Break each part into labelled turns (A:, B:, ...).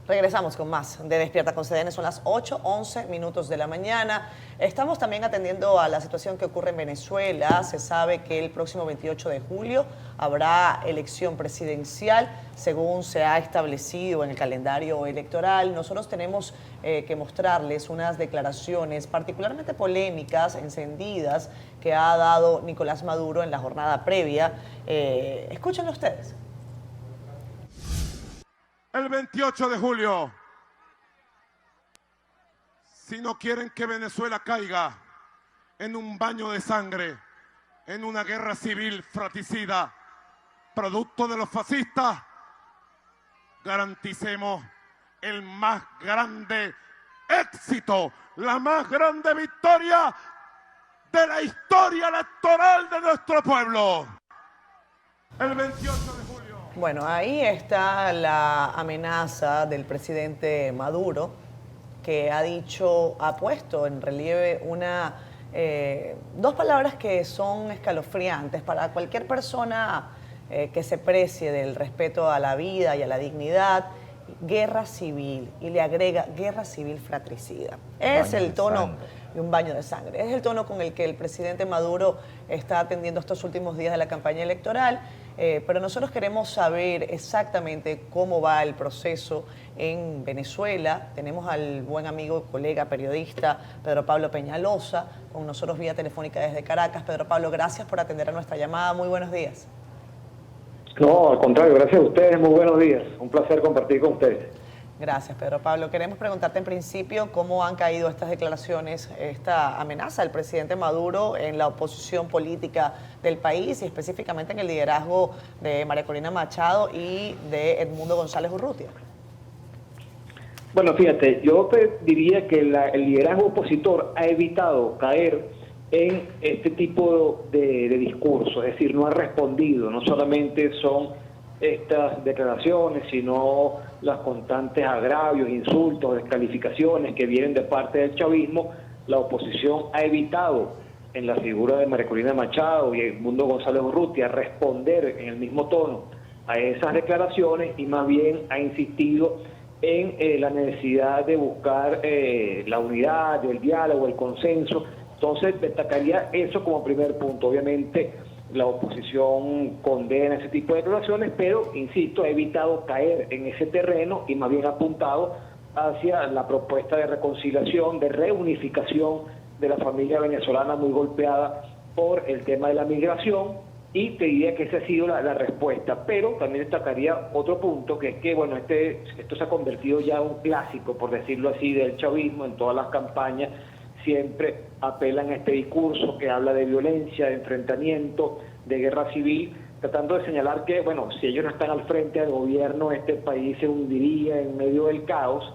A: Regresamos con más de Despierta con CDN. Son las 8:11 de la mañana. Estamos también atendiendo a la situación que ocurre en Venezuela. Se sabe que el próximo 28 de julio habrá elección presidencial, según se ha establecido en el calendario electoral. Nosotros tenemos que mostrarles unas declaraciones particularmente polémicas, encendidas, que ha dado Nicolás Maduro en la jornada previa. Escúchenlo ustedes.
B: El 28 de julio, si no quieren que Venezuela caiga en un baño de sangre, en una guerra civil fratricida, producto de los fascistas, garanticemos el más grande éxito, la más grande victoria de la historia electoral de nuestro pueblo. El 28 de julio.
A: Bueno, ahí está la amenaza del presidente Maduro, que ha puesto en relieve dos palabras que son escalofriantes para cualquier persona que se precie del respeto a la vida y a la dignidad: guerra civil, y le agrega guerra civil fratricida. Es el tono de un baño de sangre. Es el tono con el que el presidente Maduro está atendiendo estos últimos días de la campaña electoral. Pero nosotros queremos saber exactamente cómo va el proceso en Venezuela. Tenemos al buen amigo, colega, periodista Pedro Pablo Peñalosa con nosotros vía telefónica desde Caracas. Pedro Pablo, gracias por atender a nuestra llamada. Muy buenos días.
C: No, al contrario, gracias a ustedes, muy buenos días. Un placer compartir con ustedes.
A: Gracias, Pedro Pablo. Queremos preguntarte en principio cómo han caído estas declaraciones, esta amenaza del presidente Maduro en la oposición política del país y específicamente en el liderazgo de María Corina Machado y de Edmundo González Urrutia.
C: Bueno, fíjate, yo te diría que el liderazgo opositor ha evitado caer en este tipo de discurso, es decir, no ha respondido, no solamente son estas declaraciones, sino los constantes agravios, insultos, descalificaciones que vienen de parte del chavismo. La oposición ha evitado, en la figura de María Corina Machado y Edmundo González Urrutia, responder en el mismo tono a esas declaraciones y más bien ha insistido en la necesidad de buscar la unidad, el diálogo, el consenso. Entonces destacaría eso como primer punto. Obviamente la oposición condena ese tipo de declaraciones, pero, insisto, ha evitado caer en ese terreno y más bien ha apuntado hacia la propuesta de reconciliación, de reunificación de la familia venezolana muy golpeada por el tema de la migración, y te diría que esa ha sido la respuesta. Pero también destacaría otro punto, que es que, bueno, esto se ha convertido ya en un clásico, por decirlo así, del chavismo. En todas las campañas siempre apelan a este discurso que habla de violencia, de enfrentamiento, de guerra civil, tratando de señalar que, bueno, si ellos no están al frente del gobierno, este país se hundiría en medio del caos.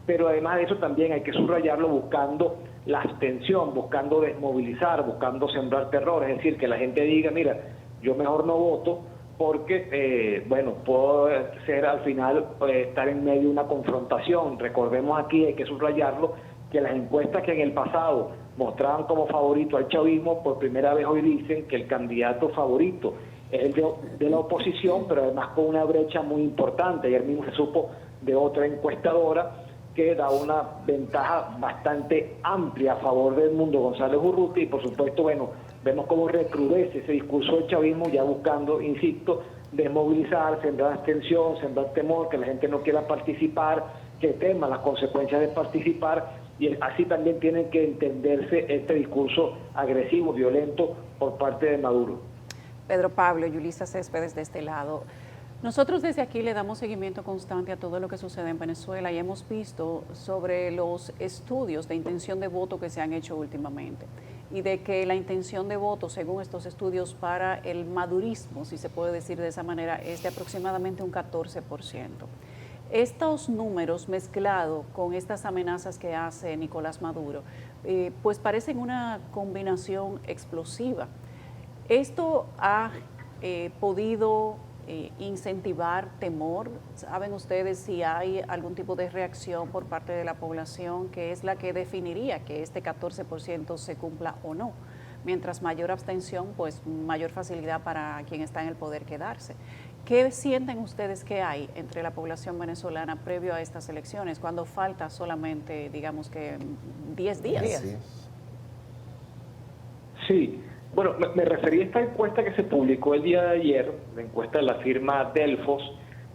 C: Pero además de eso también hay que subrayarlo buscando la abstención, buscando desmovilizar, buscando sembrar terror, es decir, que la gente diga, mira, yo mejor no voto porque, bueno, puedo ser al final estar en medio de una confrontación. Recordemos aquí, hay que subrayarlo, que las encuestas que en el pasado mostraban como favorito al chavismo, por primera vez hoy dicen que el candidato favorito es el de la oposición, pero además con una brecha muy importante. Ayer mismo se supo de otra encuestadora que da una ventaja bastante amplia a favor de Edmundo González Urrutia, y por supuesto, bueno, vemos cómo recrudece ese discurso del chavismo, ya buscando, insisto, desmovilizar, sembrar abstención, sembrar temor, que la gente no quiera participar, que tema las consecuencias de participar. Y así también tiene que entenderse este discurso agresivo, violento por parte de Maduro.
D: Pedro Pablo, Yulisa Céspedes de este lado. Nosotros desde aquí le damos seguimiento constante a todo lo que sucede en Venezuela y hemos visto sobre los estudios de intención de voto que se han hecho últimamente y de que la intención de voto, según estos estudios, para el madurismo, si se puede decir de esa manera, es de aproximadamente un 14%. Estos números mezclados con estas amenazas que hace Nicolás Maduro, pues parecen una combinación explosiva. ¿Esto ha podido incentivar temor? ¿Saben ustedes si hay algún tipo de reacción por parte de la población que es la que definiría que este 14% se cumpla o no? Mientras mayor abstención, pues mayor facilidad para quien está en el poder quedarse. ¿Qué sienten ustedes que hay entre la población venezolana previo a estas elecciones, cuando falta solamente, digamos que 10 días?
A: Días.
E: Así es.
C: Sí, bueno, me referí a esta encuesta que se publicó el día de ayer, la encuesta de la firma Delfos,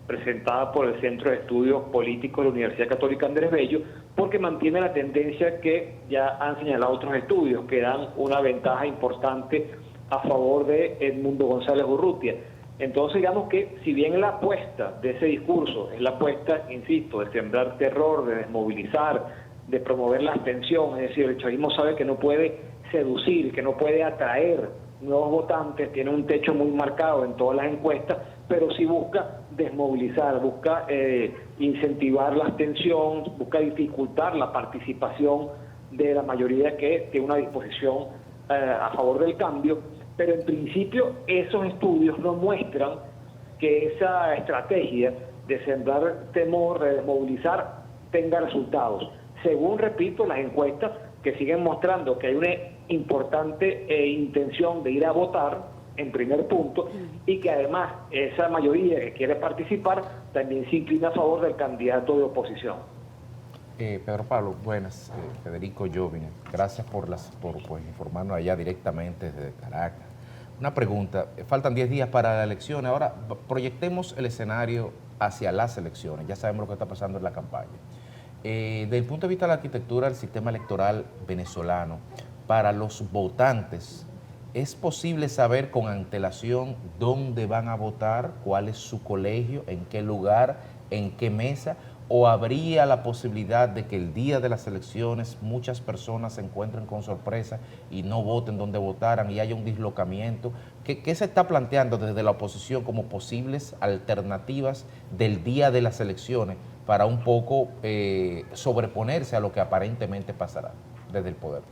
C: presentada por el Centro de Estudios Políticos de la Universidad Católica Andrés Bello, porque mantiene la tendencia que ya han señalado otros estudios, que dan una ventaja importante a favor de Edmundo González Urrutia. Entonces, digamos que si bien la apuesta de ese discurso es la apuesta, insisto, de sembrar terror, de desmovilizar, de promover la abstención, es decir, el chavismo sabe que no puede seducir, que no puede atraer nuevos votantes, tiene un techo muy marcado en todas las encuestas, pero sí busca desmovilizar, busca incentivar la abstención, busca dificultar la participación de la mayoría que tiene una disposición a favor del cambio, pero en principio esos estudios no muestran que esa estrategia de sembrar temor, de desmovilizar, tenga resultados. Según, repito, las encuestas que siguen mostrando que hay una importante intención de ir a votar, en primer punto, y que además esa mayoría que quiere participar también se inclina a favor del candidato de oposición.
E: Pedro Pablo, buenas. Federico Jovine, gracias por informarnos allá directamente desde Caracas. Una pregunta, faltan 10 días para la elección, ahora proyectemos el escenario hacia las elecciones, ya sabemos lo que está pasando en la campaña. Desde el punto de vista de la arquitectura del sistema electoral venezolano, para los votantes, ¿es posible saber con antelación dónde van a votar, cuál es su colegio, en qué lugar, en qué mesa? ¿O habría la posibilidad de que el día de las elecciones muchas personas se encuentren con sorpresa y no voten donde votaran y haya un dislocamiento? ¿Qué se está planteando desde la oposición como posibles alternativas del día de las elecciones para un poco sobreponerse a lo que aparentemente pasará desde el poder?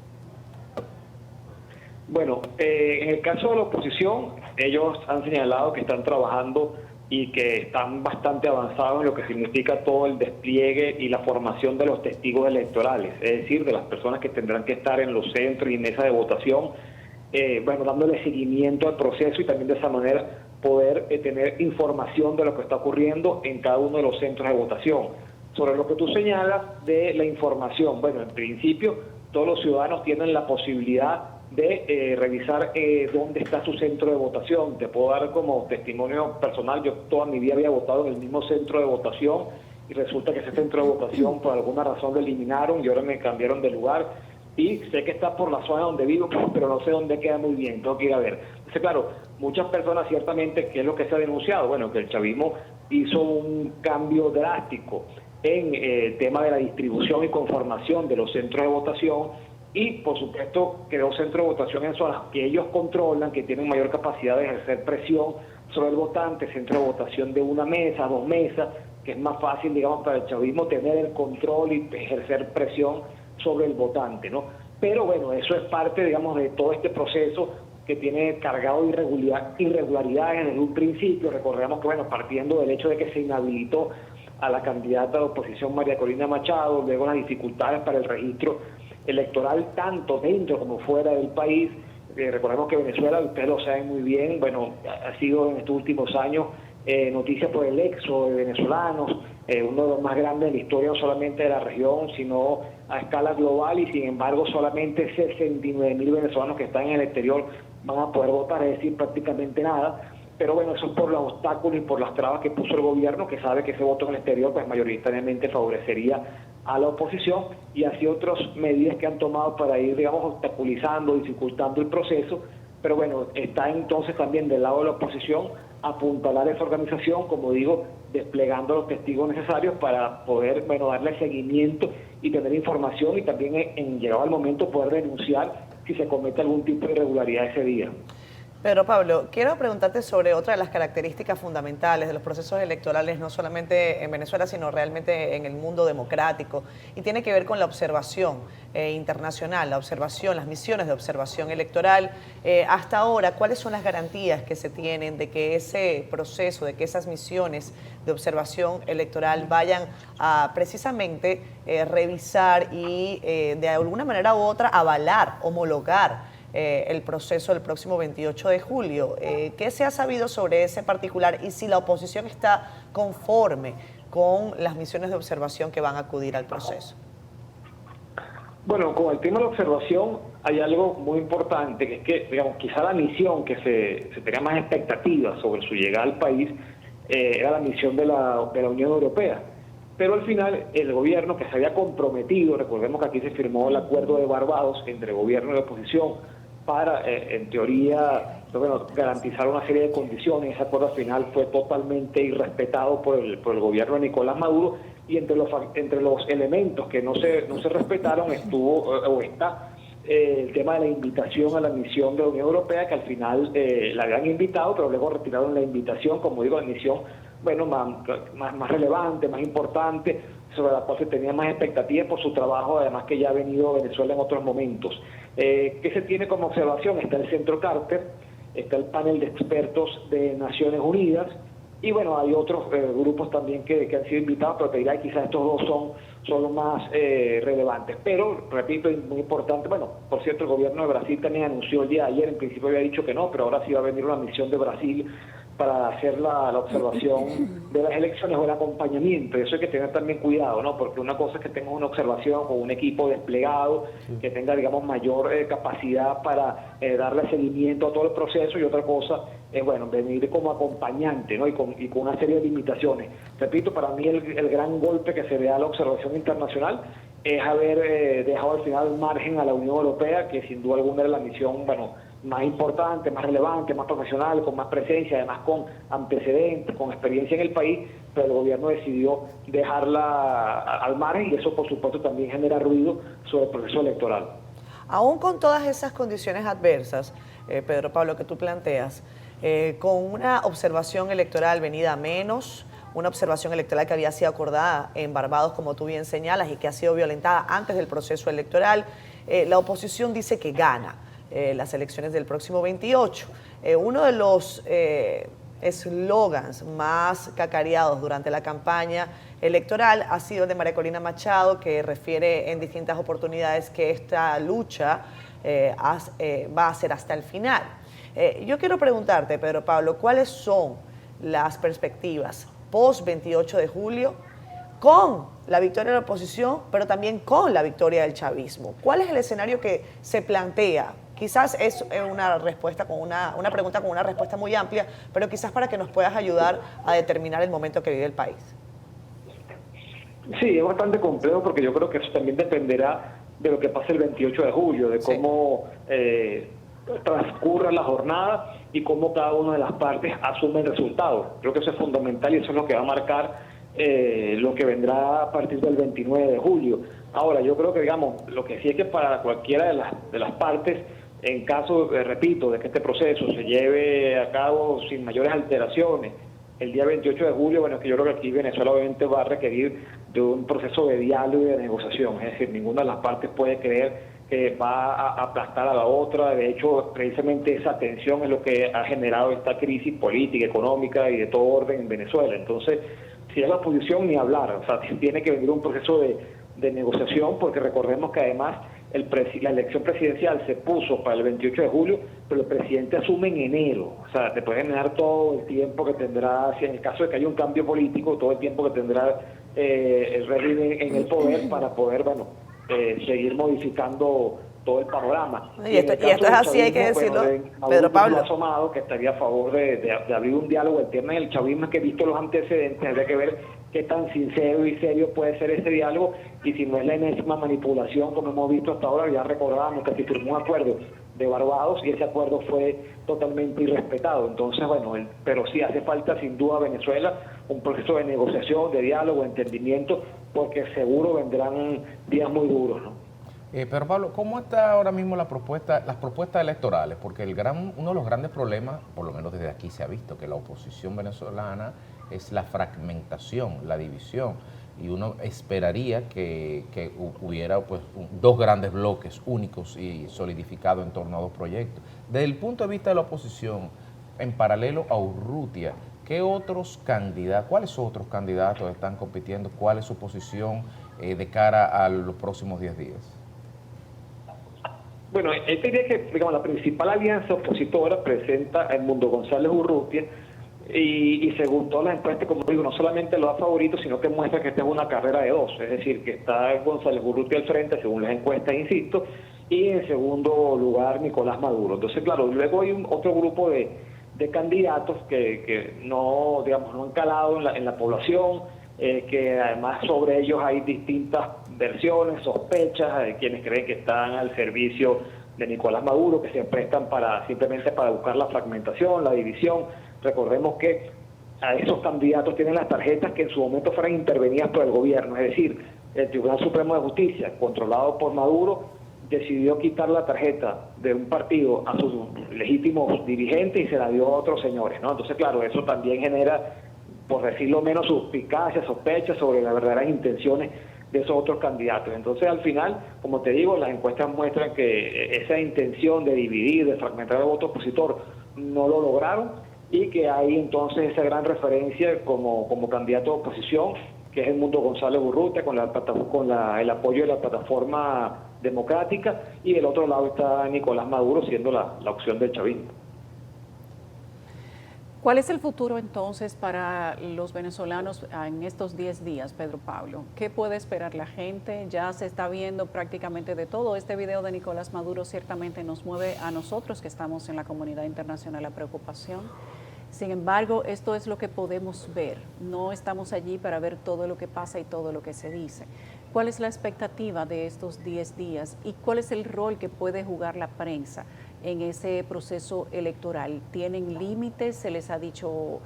C: Bueno, en el caso de la oposición, ellos han señalado que están trabajando y que están bastante avanzados en lo que significa todo el despliegue y la formación de los testigos electorales, es decir, de las personas que tendrán que estar en los centros y mesas de votación, bueno, dándole seguimiento al proceso y también de esa manera poder tener información de lo que está ocurriendo en cada uno de los centros de votación. Sobre lo que tú señalas de la información, bueno, en principio todos los ciudadanos tienen la posibilidad de revisar dónde está su centro de votación. Te puedo dar como testimonio personal, yo toda mi vida había votado en el mismo centro de votación y resulta que ese centro de votación por alguna razón lo eliminaron y ahora me cambiaron de lugar y sé que está por la zona donde vivo, pero no sé dónde queda muy bien, tengo que ir a ver. Entonces, claro, muchas personas ciertamente, ¿qué es lo que se ha denunciado? Bueno, que el chavismo hizo un cambio drástico en el tema de la distribución y conformación de los centros de votación, y por supuesto creó centros de votación en zonas que ellos controlan, que tienen mayor capacidad de ejercer presión sobre el votante, centro de votación de una mesa, 2 mesas, que es más fácil, digamos, para el chavismo tener el control y ejercer presión sobre el votante, ¿no? Pero bueno, eso es parte, digamos, de todo este proceso que tiene cargado de irregularidades desde un principio. Recordemos que, bueno, partiendo del hecho de que se inhabilitó a la candidata de oposición María Corina Machado, luego las dificultades para el registro electoral tanto dentro como fuera del país. Recordemos que Venezuela, ustedes lo saben muy bien, bueno, ha sido en estos últimos años noticia por el éxodo de venezolanos, uno de los más grandes de la historia, no solamente de la región, sino a escala global, y sin embargo solamente 69.000 venezolanos que están en el exterior van a poder votar, es decir, prácticamente nada. Pero bueno, eso es por los obstáculos y por las trabas que puso el gobierno, que sabe que ese voto en el exterior pues mayoritariamente favorecería a la oposición, y así otras medidas que han tomado para ir, digamos, obstaculizando, dificultando el proceso. Pero bueno, está entonces también del lado de la oposición apuntalar esa organización, como digo, desplegando los testigos necesarios para poder, bueno, darle seguimiento y tener información, y también en llegado al momento poder denunciar si se comete algún tipo de irregularidad ese día.
A: Pedro Pablo, quiero preguntarte sobre otra de las características fundamentales de los procesos electorales, no solamente en Venezuela, sino realmente en el mundo democrático, y tiene que ver con la observación internacional, la observación, las misiones de observación electoral. Hasta ahora, ¿cuáles son las garantías que se tienen de que ese proceso, de que esas misiones de observación electoral vayan a precisamente revisar y de alguna manera u otra avalar, homologar el proceso del próximo 28 de julio. ¿Qué se ha sabido sobre ese particular y si la oposición está conforme con las misiones de observación que van a acudir al proceso?
C: Bueno, con el tema de la observación hay algo muy importante, que es que, digamos, quizá la misión que se tenía más expectativas sobre su llegada al país era la misión de la Unión Europea. Pero al final el gobierno que se había comprometido, recordemos que aquí se firmó el acuerdo de Barbados entre gobierno y oposición para, en teoría, bueno, garantizar una serie de condiciones. Ese acuerdo al final fue totalmente irrespetado por el gobierno de Nicolás Maduro, y entre los elementos que no se respetaron estuvo o está el tema de la invitación a la misión de la Unión Europea, que al final la habían invitado, pero luego retiraron la invitación, como digo, la misión, bueno, más relevante, más importante, sobre la cual se tenía más expectativas por su trabajo, además que ya ha venido a Venezuela en otros momentos. ¿Qué se tiene como observación? Está el Centro Carter, está el panel de expertos de Naciones Unidas, y bueno, hay otros grupos también que han sido invitados, pero te dirá que quizás estos dos son los más relevantes. Pero, repito, es muy importante, bueno, por cierto, el gobierno de Brasil también anunció el día de ayer, en principio había dicho que no, pero ahora sí va a venir una misión de Brasil para hacer la observación de las elecciones o el acompañamiento. Eso hay que tener también cuidado, ¿no? Porque una cosa es que tenga una observación con un equipo desplegado, que tenga, digamos, mayor capacidad para darle seguimiento a todo el proceso, y otra cosa es, bueno, venir como acompañante, ¿no? Y con una serie de limitaciones. Repito, para mí el gran golpe que se le da a la observación internacional es haber dejado al final al margen a la Unión Europea, que sin duda alguna era la misión, bueno, más importante, más relevante, más profesional, con más presencia, además con antecedentes, con experiencia en el país, pero el gobierno decidió dejarla al margen, y eso por supuesto también genera ruido sobre el proceso electoral.
A: Aún con todas esas condiciones adversas, Pedro Pablo, que tú planteas, con una observación electoral venida a menos, una observación electoral que había sido acordada en Barbados, como tú bien señalas, y que ha sido violentada antes del proceso electoral, la oposición dice que gana las elecciones del próximo 28. Uno de los eslogans más cacareados durante la campaña electoral ha sido el de María Corina Machado, que refiere en distintas oportunidades que esta lucha va a ser hasta el final. Yo quiero preguntarte, Pedro Pablo, ¿cuáles son las perspectivas post 28 de julio con la victoria de la oposición, pero también con la victoria del chavismo? ¿Cuál es el escenario que se plantea? Quizás es una respuesta con una pregunta con una respuesta muy amplia, pero quizás para que nos puedas ayudar a determinar el momento que vive el país.
C: Sí, es bastante complejo, porque yo creo que eso también dependerá de lo que pase el 28 de julio, de cómo transcurra la jornada y cómo cada una de las partes asume el resultado. Creo que eso es fundamental, y eso es lo que va a marcar lo que vendrá a partir del 29 de julio. Ahora, yo creo que, digamos, lo que sí es que para cualquiera de las partes, en caso, repito, de que este proceso se lleve a cabo sin mayores alteraciones el día 28 de julio, bueno, es que yo creo que aquí Venezuela obviamente va a requerir de un proceso de diálogo y de negociación. Es decir, ninguna de las partes puede creer que va a aplastar a la otra. De hecho, precisamente esa tensión es lo que ha generado esta crisis política, económica y de todo orden en Venezuela. Entonces, si es la oposición, ni hablar. O sea, tiene que venir un proceso de negociación, porque recordemos que además la elección presidencial se puso para el 28 de julio, pero el presidente asume en enero. O sea, te puede generar todo el tiempo que tendrá, si en el caso de que haya un cambio político, todo el tiempo que tendrá el régimen en el poder para poder, bueno, seguir modificando todo el panorama.
A: Y esto es así, hay que decirlo, Pedro Pablo.
C: Ha asomado que estaría a favor de abrir un diálogo. El tema del chavismo es que, visto los antecedentes, habría que ver qué tan sincero y serio puede ser ese diálogo, y si no es la enésima manipulación como hemos visto hasta ahora. Ya recordábamos que se firmó un acuerdo de Barbados y ese acuerdo fue totalmente irrespetado. Entonces, bueno, pero sí hace falta sin duda a Venezuela un proceso de negociación, de diálogo, de entendimiento, porque seguro vendrán días muy duros, ¿no?
E: Pero Pablo, ¿cómo está ahora mismo las propuestas electorales? Porque uno de los grandes problemas, por lo menos desde aquí se ha visto, que la oposición venezolana es la fragmentación, la división, y uno esperaría que hubiera pues dos grandes bloques únicos y solidificados en torno a dos proyectos. Desde el punto de vista de la oposición, en paralelo a Urrutia, ¿cuáles otros candidatos están compitiendo? ¿Cuál es su posición de cara a los próximos 10 días?
C: Bueno, él diría que, digamos, la principal alianza opositora presenta a Edmundo González Urrutia y según todas las encuestas, como digo, no solamente lo da favorito, sino que muestra que esta es una carrera de dos, es decir, que está González Urrutia al frente, según las encuestas, insisto, y en segundo lugar Nicolás Maduro. Entonces, claro, luego hay otro grupo de candidatos que no, digamos, no han calado en la población, que además sobre ellos hay distintas versiones, sospechas de quienes creen que están al servicio de Nicolás Maduro, que se prestan simplemente para buscar la fragmentación, la división. Recordemos que a esos candidatos tienen las tarjetas que en su momento fueron intervenidas por el gobierno, es decir, el Tribunal Supremo de Justicia, controlado por Maduro, decidió quitar la tarjeta de un partido a sus legítimos dirigentes y se la dio a otros señores, ¿no? Entonces, claro, eso también genera, por decirlo menos, suspicacias, sospechas sobre las verdaderas intenciones de esos otros candidatos. Entonces, al final, como te digo, las encuestas muestran que esa intención de dividir, de fragmentar el voto opositor, no lo lograron y que hay entonces esa gran referencia como candidato de oposición, que es Edmundo González Urrutia, con el apoyo de la plataforma democrática, y del otro lado está Nicolás Maduro siendo la opción del chavismo.
D: ¿Cuál es el futuro entonces para los venezolanos en estos 10 días, Pedro Pablo? ¿Qué puede esperar la gente? Ya se está viendo prácticamente de todo. Este video de Nicolás Maduro ciertamente nos mueve a nosotros que estamos en la comunidad internacional a preocupación. Sin embargo, esto es lo que podemos ver. No estamos allí para ver todo lo que pasa y todo lo que se dice. ¿Cuál es la expectativa de estos 10 días y cuál es el rol que puede jugar la prensa en ese proceso electoral? ¿Tienen límites? ¿Se les ha dicho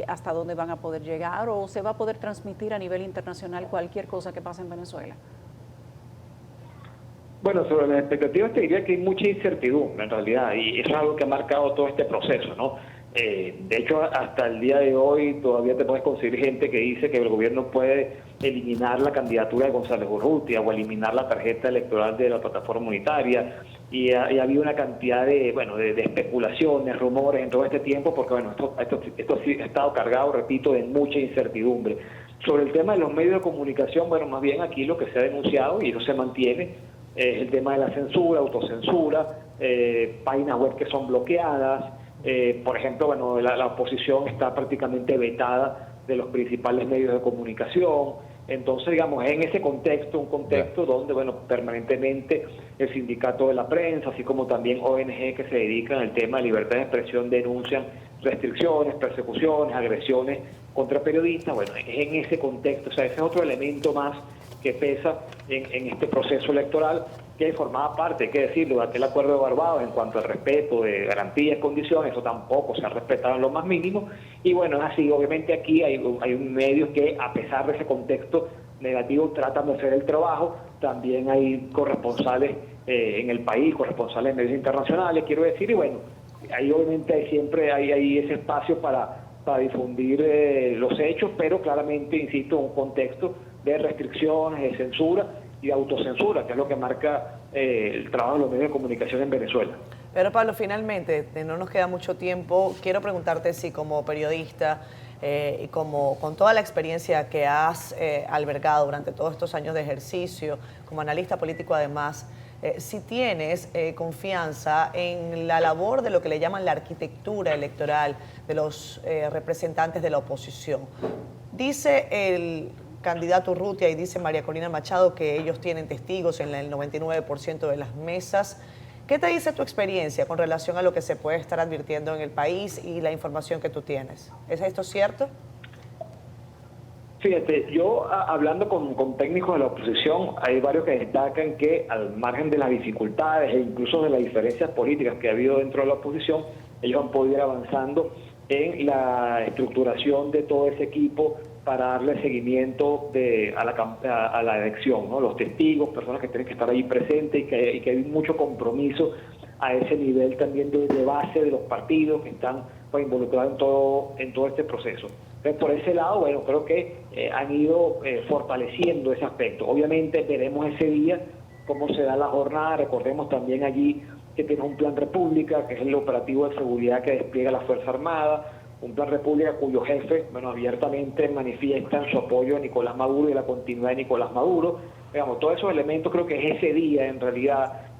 D: hasta dónde van a poder llegar o se va a poder transmitir a nivel internacional cualquier cosa que pase en Venezuela?
C: Bueno, sobre las expectativas te diría que hay mucha incertidumbre en realidad, y eso es algo que ha marcado todo este proceso, ¿no? De hecho, hasta el día de hoy todavía te puedes conseguir gente que dice que el gobierno puede eliminar la candidatura de González Urrutia o eliminar la tarjeta electoral de la plataforma unitaria, y ha habido una cantidad de especulaciones, rumores en todo este tiempo, porque bueno, esto sí ha estado cargado, repito, de mucha incertidumbre. Sobre el tema de los medios de comunicación, bueno, más bien aquí lo que se ha denunciado, y eso se mantiene, es el tema de la censura, autocensura, páginas web que son bloqueadas. Por ejemplo, bueno, la oposición está prácticamente vetada de los principales medios de comunicación. Entonces, digamos, en ese contexto, un contexto donde, bueno, permanentemente el sindicato de la prensa, así como también ONG que se dedican al tema de libertad de expresión, denuncian restricciones, persecuciones, agresiones contra periodistas. Bueno, es en ese contexto, o sea, ese es otro elemento más que pesa en este proceso electoral, que formaba parte, hay que decirlo, de aquel acuerdo de Barbados en cuanto al respeto de garantías, condiciones. Eso tampoco se ha respetado en lo más mínimo, y bueno, es así. Obviamente aquí hay medios que, a pesar de ese contexto negativo, tratan de hacer el trabajo. También hay corresponsales en el país, corresponsales en medios internacionales, quiero decir, y bueno, ahí obviamente siempre hay ese espacio para difundir los hechos, pero claramente, insisto, un contexto de restricciones, de censura y de autocensura, que es lo que marca el trabajo de los medios de comunicación en Venezuela.
A: Pero Pablo, finalmente, no nos queda mucho tiempo, quiero preguntarte si como periodista y con toda la experiencia que has albergado durante todos estos años de ejercicio, como analista político además, si tienes confianza en la labor de lo que le llaman la arquitectura electoral de los representantes de la oposición. Dice el candidato Urrutia y dice María Corina Machado que ellos tienen testigos en el 99% de las mesas. ¿Qué te dice tu experiencia con relación a lo que se puede estar advirtiendo en el país y la información que tú tienes? ¿Es esto cierto?
C: Fíjate, yo hablando con técnicos de la oposición, hay varios que destacan que al margen de las dificultades e incluso de las diferencias políticas que ha habido dentro de la oposición, ellos han podido ir avanzando en la estructuración de todo ese equipo para darle seguimiento a la elección, ¿no? Los testigos, personas que tienen que estar ahí presentes, y que hay mucho compromiso a ese nivel también de base de los partidos que están pues, involucrados en todo este proceso. Entonces, por ese lado, bueno, creo que han ido fortaleciendo ese aspecto. Obviamente veremos ese día cómo se da la jornada. Recordemos también allí que tiene un Plan República, que es el operativo de seguridad que despliega la Fuerza Armada, un Plan República cuyo jefe, bueno, abiertamente manifiestan su apoyo a Nicolás Maduro y a la continuidad de Nicolás Maduro. Digamos, todos esos elementos creo que es ese día, en realidad,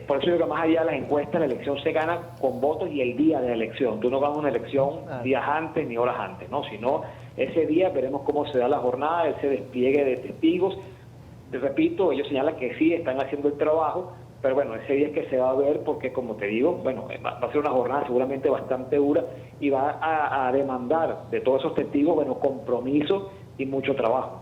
C: Por eso digo que más allá de las encuestas, la elección se gana con votos y el día de la elección. Tú no ganas una elección días antes ni horas antes, ¿no? Sino ese día veremos cómo se da la jornada, ese despliegue de testigos. Te repito, ellos señalan que sí están haciendo el trabajo, pero bueno, ese día es que se va a ver porque, como te digo, bueno, va a ser una jornada seguramente bastante dura y va a demandar de todos esos testigos, bueno, compromiso y mucho trabajo.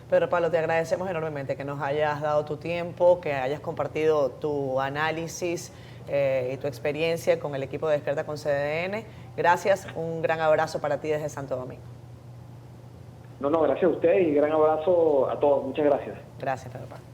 A: Pedro Pablo, te agradecemos enormemente que nos hayas dado tu tiempo, que hayas compartido tu análisis y tu experiencia con el equipo de Despierta con CDN. Gracias, un gran abrazo para ti desde Santo Domingo.
C: No, gracias a ustedes y gran abrazo a todos. Muchas gracias.
A: Gracias, Pedro Pablo.